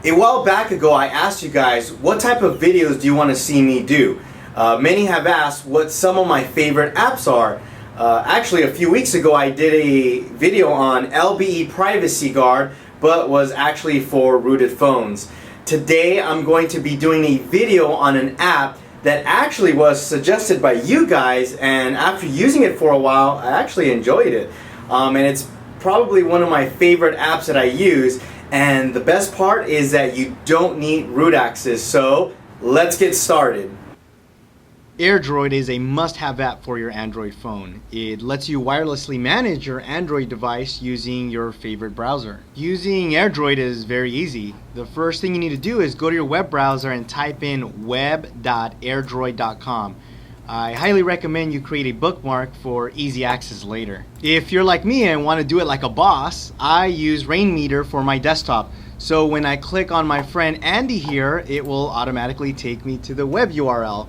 A while back ago, I asked you guys, what type of videos do you want to see me do? Many have asked what some of my favorite apps are. Actually, a few weeks ago, I did a video on LBE Privacy Guard, but was actually for rooted phones. Today, I'm going to be doing a video on an app that actually was suggested by you guys, and after using it for a while, I actually enjoyed it. And it's probably one of my favorite apps that I use. And the best part is that you don't need root access, so let's get started. AirDroid is a must-have app for your Android phone. It lets you wirelessly manage your Android device using your favorite browser. Using AirDroid is very easy. The first thing you need to do is go to your web browser and type in web.airdroid.com. I highly recommend you create a bookmark for easy access later. If you're like me and want to do it like a boss, I use Rainmeter for my desktop. So when I click on my friend Andy here, it will automatically take me to the web URL.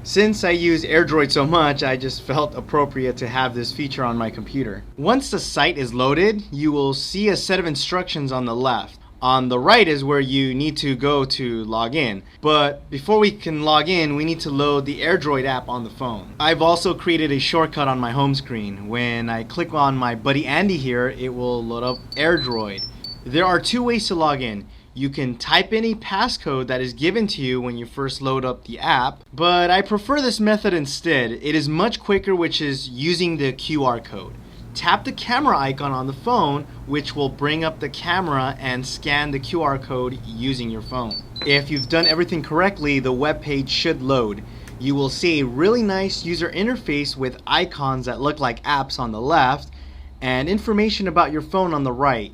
Since I use AirDroid so much, I just felt appropriate to have this feature on my computer. Once the site is loaded, you will see a set of instructions on the left. On the right is where you need to go to log in. But before we can log in, we need to load the AirDroid app on the phone. I've also created a shortcut on my home screen. When I click on my buddy Andy here, it will load up AirDroid. There are two ways to log in. You can type in a passcode that is given to you when you first load up the app, but I prefer this method instead. It is much quicker, which is using the QR code. Tap the camera icon on the phone, which will bring up the camera and scan the QR code using your phone. If you've done everything correctly, the web page should load. You will see a really nice user interface with icons that look like apps on the left and information about your phone on the right.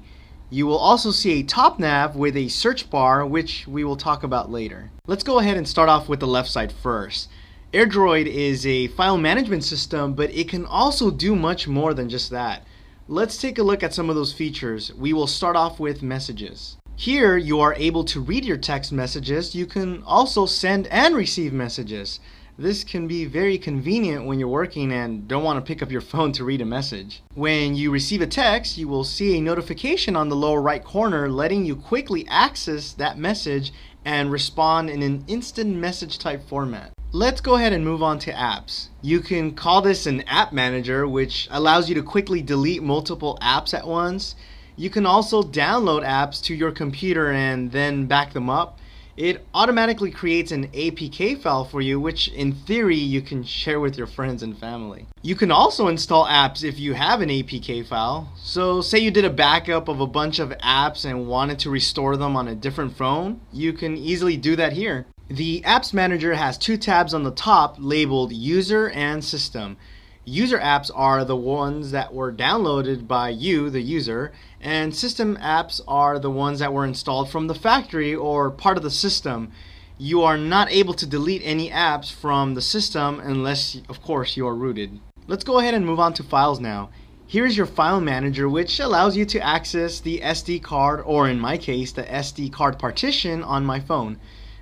You will also see a top nav with a search bar, which we will talk about later. Let's go ahead and start off with the left side first. AirDroid is a file management system, but it can also do much more than just that. Let's take a look at some of those features. We will start off with messages. Here you are able to read your text messages. You can also send and receive messages. This can be very convenient when you're working and don't want to pick up your phone to read a message. When you receive a text, you will see a notification on the lower right corner letting you quickly access that message and respond in an instant message type format. Let's go ahead and move on to apps. You can call this an app manager, which allows you to quickly delete multiple apps at once. You can also download apps to your computer and then back them up. It automatically creates an APK file for you, which in theory you can share with your friends and family. You can also install apps if you have an APK file. So say you did a backup of a bunch of apps and wanted to restore them on a different phone, you can easily do that here. The Apps Manager has two tabs on the top labeled User and System. User apps are the ones that were downloaded by you, the user, and system apps are the ones that were installed from the factory or part of the system. You are not able to delete any apps from the system unless, of course, you are rooted. Let's go ahead and move on to files now. Here's your file manager, which allows you to access the SD card, or in my case, the SD card partition on my phone.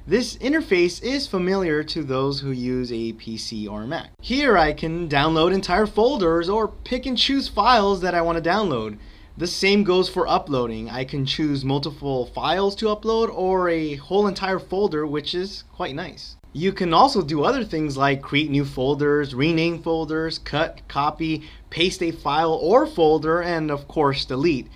This interface is familiar to those who use a PC or Mac. Here I can download entire folders or pick and choose files that I want to download. The same goes for uploading. I can choose multiple files to upload or a whole entire folder, which is quite nice. You can also do other things like create new folders, rename folders, cut, copy, paste a file or folder, and of course delete.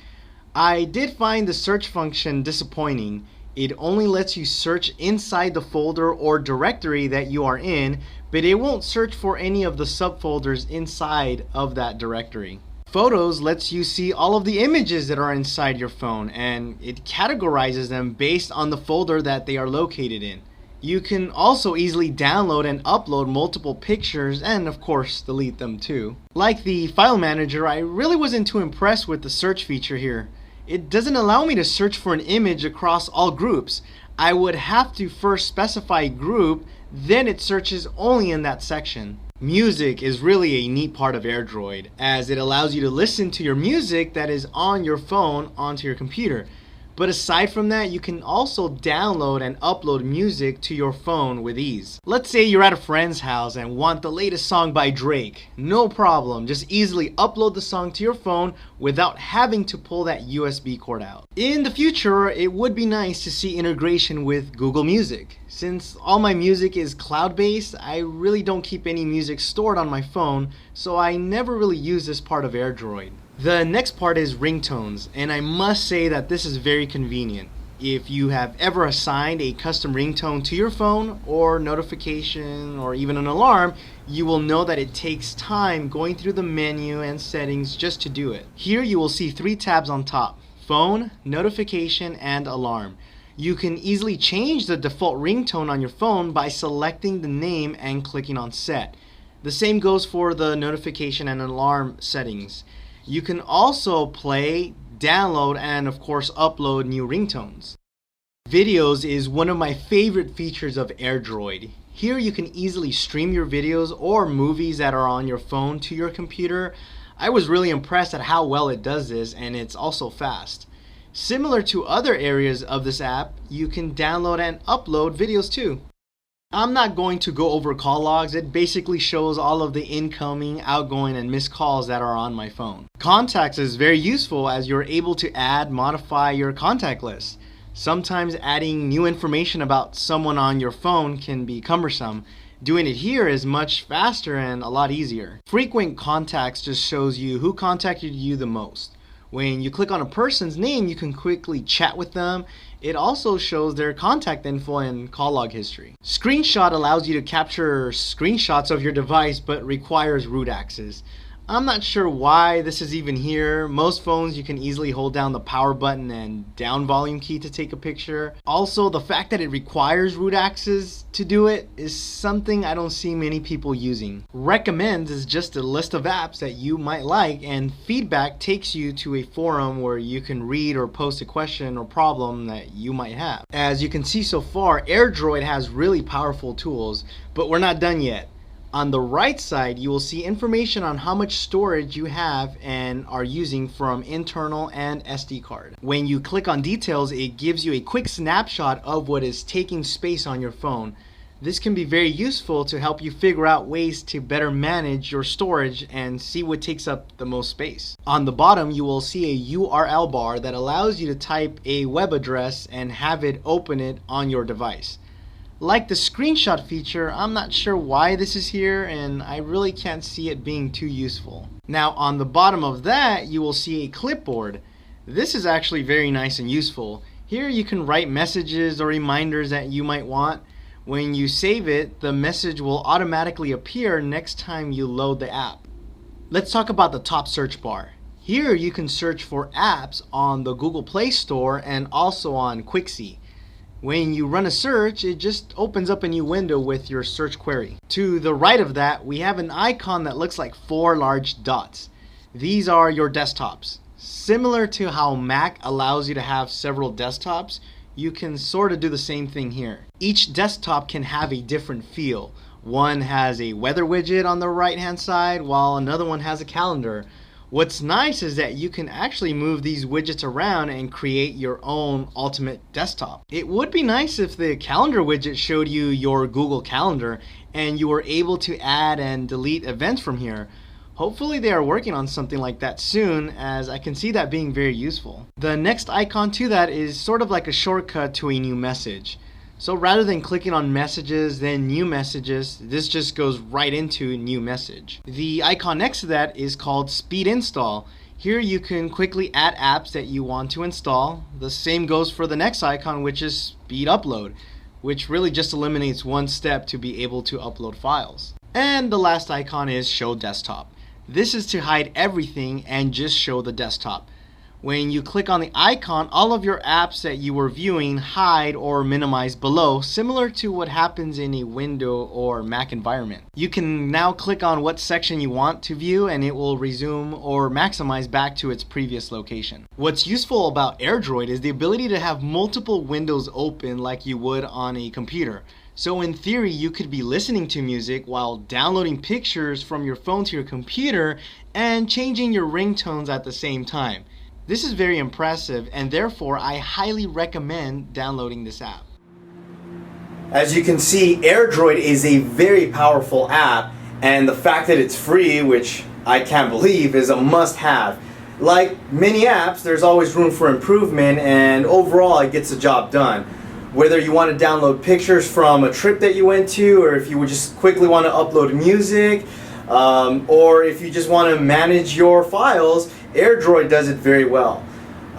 I did find the search function disappointing. It only lets you search inside the folder or directory that you are in, but it won't search for any of the subfolders inside of that directory. Photos lets you see all of the images that are inside your phone, and it categorizes them based on the folder that they are located in. You can also easily download and upload multiple pictures and of course delete them too. Like the file manager, I really wasn't too impressed with the search feature here. It doesn't allow me to search for an image across all groups. I would have to first specify a group, then it searches only in that section. Music is really a neat part of AirDroid, as it allows you to listen to your music that is on your phone onto your computer. But aside from that, you can also download and upload music to your phone with ease. Let's say you're at a friend's house and want the latest song by Drake. No problem, just easily upload the song to your phone without having to pull that USB cord out. In the future, it would be nice to see integration with Google Music. Since all my music is cloud-based, I really don't keep any music stored on my phone, so I never really use this part of AirDroid. The next part is ringtones, and I must say that this is very convenient. If you have ever assigned a custom ringtone to your phone or notification or even an alarm, you will know that it takes time going through the menu and settings just to do it. Here you will see 3 tabs on top: phone, notification, and alarm. You can easily change the default ringtone on your phone by selecting the name and clicking on set. The same goes for the notification and alarm settings. You can also play, download, and of course upload new ringtones. Videos is one of my favorite features of AirDroid. Here you can easily stream your videos or movies that are on your phone to your computer. I was really impressed at how well it does this, and it's also fast. Similar to other areas of this app, you can download and upload videos too. I'm not going to go over call logs. It basically shows all of the incoming, outgoing, and missed calls that are on my phone. Contacts is very useful as you're able to add, modify your contact list. Sometimes adding new information about someone on your phone can be cumbersome. Doing it here is much faster and a lot easier. Frequent contacts just shows you who contacted you the most. When you click on a person's name, you can quickly chat with them. It also shows their contact info and call log history. Screenshot allows you to capture screenshots of your device but requires root access. I'm not sure why this is even here. Most phones you can easily hold down the power button and down volume key to take a picture. Also, the fact that it requires root access to do it is something I don't see many people using. Recommends is just a list of apps that you might like, and feedback takes you to a forum where you can read or post a question or problem that you might have. As you can see so far, AirDroid has really powerful tools, but we're not done yet. On the right side, you will see information on how much storage you have and are using from internal and SD card. When you click on details, it gives you a quick snapshot of what is taking space on your phone. This can be very useful to help you figure out ways to better manage your storage and see what takes up the most space. On the bottom, you will see a URL bar that allows you to type a web address and have it open it on your device. Like the screenshot feature, I'm not sure why this is here, and I really can't see it being too useful. Now on the bottom of that, you will see a clipboard. This is actually very nice and useful. Here you can write messages or reminders that you might want. When you save it, the message will automatically appear next time you load the app. Let's talk about the top search bar. Here you can search for apps on the Google Play Store and also on Quixie. When you run a search, it just opens up a new window with your search query. To the right of that, we have an icon that looks like 4 large dots. These are your desktops. Similar to how Mac allows you to have several desktops, you can sort of do the same thing here. Each desktop can have a different feel. One has a weather widget on the right hand side, while another one has a calendar. What's nice is that you can actually move these widgets around and create your own ultimate desktop. It would be nice if the calendar widget showed you your Google Calendar and you were able to add and delete events from here. Hopefully they are working on something like that soon, as I can see that being very useful. The next icon to that is sort of like a shortcut to a new message. So rather than clicking on messages, then new messages, this just goes right into new message. The icon next to that is called speed install. Here you can quickly add apps that you want to install. The same goes for the next icon, which is speed upload, which really just eliminates one step to be able to upload files. And the last icon is show desktop. This is to hide everything and just show the desktop. When you click on the icon, all of your apps that you were viewing hide or minimize below, similar to what happens in a Windows or Mac environment. You can now click on what section you want to view and it will resume or maximize back to its previous location. What's useful about AirDroid is the ability to have multiple windows open like you would on a computer. So in theory, you could be listening to music while downloading pictures from your phone to your computer and changing your ringtones at the same time. This is very impressive, and therefore I highly recommend downloading this app. As you can see, AirDroid is a very powerful app, and the fact that it's free, which I can't believe, is a must-have. Like many apps, there's always room for improvement, and overall it gets the job done. Whether you want to download pictures from a trip that you went to, or if you would just quickly want to upload music, or if you just want to manage your files, AirDroid does it very well.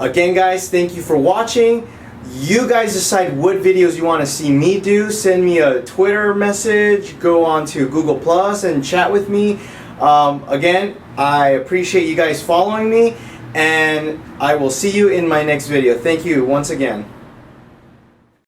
Again guys, thank you for watching. You guys decide what videos you want to see me do. Send me a Twitter message, go on to Google Plus and chat with me. Again, I appreciate you guys following me, and I will see you in my next video. Thank you once again.